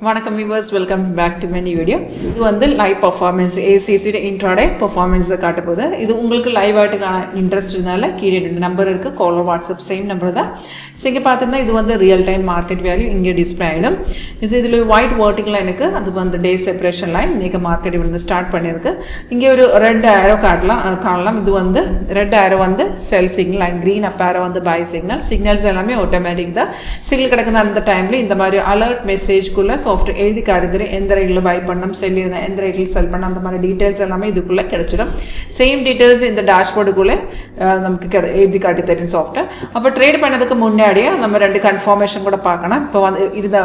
வணக்கம் viewers, welcome back to my new video. இது வந்து லைவ் பர்ஃபார்மன்ஸ் ஏசிசியோட இன்ட்ராடே பர்ஃபார்மன்ஸ் தான் காட்ட போகுது. இது உங்களுக்கு லைவ் ஆட்டுக்கான இன்ட்ரெஸ்ட் இருந்தால கீழே 2 நம்பர் இருக்குது, கால் வாட்ஸ்அப் சேம் நம்பர் தான். ஸோ இங்கே பார்த்தீங்கன்னா இது வந்து ரியல் டைம் மார்க்கெட் வேல்யூ இங்கே டிஸ்பிளே ஆகிடும். இதில் ஒயிட் வேர்ட்டிக்கல் எனக்கு அது வந்து டே செப்பரேஷன் லைன் இன்றைக்கி மார்க்கெட் வந்து ஸ்டார்ட் பண்ணியிருக்கு. இங்கே ஒரு ரெட் ஆரோ காணலாம். இது வந்து ரெட் ஆரோ வந்து செல் சிக்னல் அண்ட் க்ரீன் அப் ஆரோ வந்து பை சிக்னல்ஸ் எல்லாமே ஆட்டோமேட்டிக் தான். சிக்னல் கிடக்குது அந்த டைமில் இந்த மாதிரி அலர்ட் மெசேஜ்குள்ளே சாஃப்ட்வேர் எழுதி காட்டுது எந்த ரேட்டில் பை பண்ணணும், செல் இருந்தால் எந்த ரேட்டில் செல் பண்ணணும், அந்த மாதிரி டீட்டெயில்ஸ் எல்லாமே இதுக்குள்ளே கிடைச்சிடும். சேம் டீட்டெயில்ஸ் இந்த டேஷ்போர்டுக்குள்ளே நமக்கு எழுதி காட்டி தரும் சாஃப்ட்வேர். அப்போ ட்ரேட் பண்ணதுக்கு முன்னாடியே நம்ம 2 கன்ஃபர்மேஷன் கூட பார்க்கணும். இப்போ வந்து இருந்த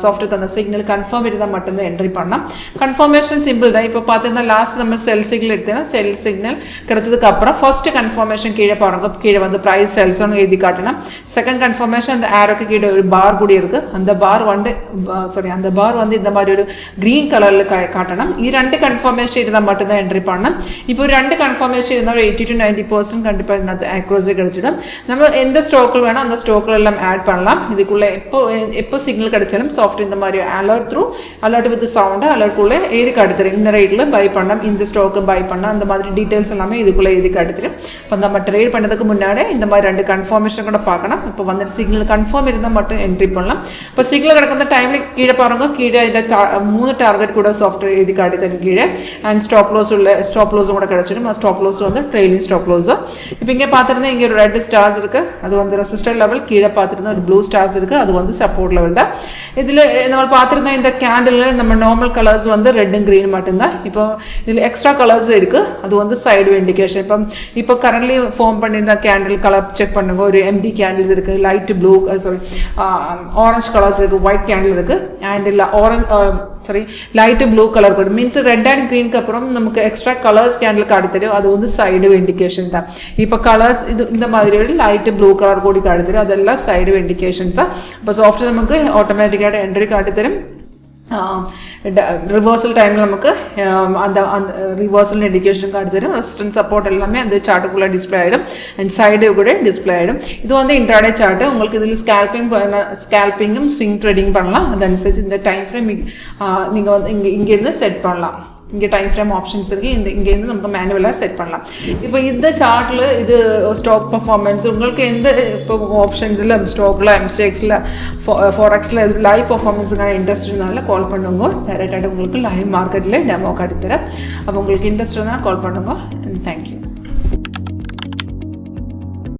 சாஃப்ட்வேர் தந்த சிக்னல் கன்ஃபார்ம் இருந்தால் மட்டும்தான் என்ட்ரி பண்ணலாம். கன்ஃபர்மேஷன் சிம்பிள் தான். இப்போ பார்த்தீங்கன்னா லாஸ்ட் நம்ம செல் சிக்னல் எடுத்தோன்னா செல் சிக்னல் கிடைச்சதுக்கு அப்புறம் ஃபர்ஸ்ட் கன்ஃபர்மேஷன் கீழே பாருங்க, கீழே வந்து ப்ரைஸ் செல்ஸ்னு எழுதி காட்டினா செகண்ட் கன்ஃபர்மேஷன் அந்த ஆரோக்கு கீழே ஒரு பார் கூட இருக்குது. அந்த பார் வந்து இந்த மாதிரி ஒரு கிரீன் கலரில் காட்டணும். இது 2 கன்ஃபர்மேஷன் இருந்தால் மட்டும்தான் என்ட்ரி பண்ணணும். இப்போ 2 கன்ஃபர்மேஷன் இருந்தால் 80 to 90% கண்டிப்பாக இந்த அக்யூரசி கிடைச்சிடும். நம்ம எந்த ஸ்டாக்கில் வேணால் அந்த ஸ்டாக்கில் எல்லாம் ஆட் பண்ணலாம். இதுக்குள்ளே எப்போ சிக்னல் கிடைச்சாலும் சாஃப்ட்வேர் இந்த மாதிரி அலர்ட் வித் சவுண்டு அலர்ட்குள்ளே எழுதி காட்டுத்தரும் இந்த ரேட்டில் பை பண்ணலாம், இந்த ஸ்டாக்கு பை பண்ணலாம், அந்த மாதிரி டீட்டெயில்ஸ் எல்லாமே இதுக்குள்ளே எழுதி காட்டுத்தரும். இப்போ நம்ம ட்ரேட் பண்ணதுக்கு முன்னாடி இந்த மாதிரி 2 கன்ஃபர்மேஷன் கூட பார்க்கணும். இப்போ வந்து சிக்னல் கன்ஃபார்ம் இருந்தால் மட்டும் என்ட்ரி பண்ணலாம். இப்போ சிக்னல் கிடக்கிற டைமில் கீழே பாருங்க, கீழே இந்த 3 டார்கெட் கூட சாஃப்ட்வேர் எழுதி காட்டி தரும் கீழே. அண்ட் ஸ்டாப் லோஸும் கூட கிடைச்சிடும். ஸ்டாப் லோஸ் வந்து ட்ரெயிலிங் ஸ்டாப் லோஸ். இப்போ இங்கே பார்த்துருந்தா இங்கே ஒரு ரெட் ஸ்டார்ஸ் இருக்குது, அது வந்து ரெசிஸ்டர் லெவல். கீழே பார்த்துருந்தா ஒரு ப்ளூ ஸ்டார்ஸ் இருக்குது, அது வந்து சப்போர்ட் லெவல் தான். இதில் நம்ம பார்த்துருந்தா இந்த கேண்டில் நம்ம நார்மல் கலர்ஸ் வந்து ரெட்டும் க்ரீன் மட்டும்தான். இப்போ இதில் எக்ஸ்ட்ரா கலர்ஸ் இருக்குது, அது வந்து சைடு இண்டிகேஷன். இப்போ கரண்ட்லி ஃபார்ம் பண்ணியிருந்த கேண்டில் கலர் செக் பண்ணுங்க. ஒரு எம்டி கேண்டில்ஸ் இருக்குது, லைட் ப்ளூ ஆரஞ்சு கலர்ஸ் இருக்குது, ஒயிட் கேண்டில் இருக்குது. அண்ட் இல்லை லைட்டு ப்ளூ கலர் வரும். மீன்ஸ் ரெட் அண்ட் க்ரீனுக்கு அப்புறம் நமக்கு எக்ஸ்ட்ரா கலர்ஸ் கேண்டில் காட்டி தெரியும், அது வந்து சைடு இண்டிகேஷன் தான். இப்போ கலர்ஸ் இது இந்த மாதிரி லைட்டு ப்ளூ கலர் கூடி காட்டி தரும், அதெல்லாம் சைடு இண்டிகேஷன்ஸாக. இப்போ சாஃப்ட்வேர் நமக்கு ஆட்டோமேட்டிக்காக என்ட்ரி காட்டி தரும். ரிவர்சல் டைமில் நமக்கு அந்த ரிவர்சல் இண்டிகேஷன் காட்டி தரும். ரெசிஸ்டன்ஸ் சப்போர்ட் எல்லாமே அந்த சார்ட்டுக்குள்ளே டிஸ்பிளே ஆகிடும். அண்ட் சைடு கூட டிஸ்பிளே ஆகிடும். இது வந்து இன்ட்ராடே சார்ட்டு. உங்களுக்கு இதில் ஸ்கேல்பிங்கும் ஸ்விங் ட்ரேடிங் பண்ணலாம். அதனுசரிச்சு இந்த டைம் ஃப்ரேம் நீங்கள் வந்து இங்கேருந்து செட் பண்ணலாம். இங்கே டைம் ஃப்ரேம் ஆப்ஷன்ஸ் இருக்குது, இங்கேருந்து நமக்கு மேனுவலாக செட் பண்ணலாம். இப்போ இந்த சார்ட்டில் இது ஸ்டாக் பர்ஃபார்மன்ஸ் உங்களுக்கு எந்த இப்போ ஆப்ஷன்ஸில் ஸ்டாக்கில் எம்சிஎக்ஸில் ஃபாரெக்ஸில் லைவ் பர்ஃபார்மன்ஸுக்கான இன்ட்ரெஸ்ட் இருந்தாலும் கால் பண்ணுங்க. டேரெக்டாக உங்களுக்கு லைவ் மார்க்கெட்டில் டெமோ காட்டி தரேன். அப்போ உங்களுக்கு இன்ட்ரெஸ்ட் இருந்தால் கால் பண்ணுங்க. தேங்க்யூ.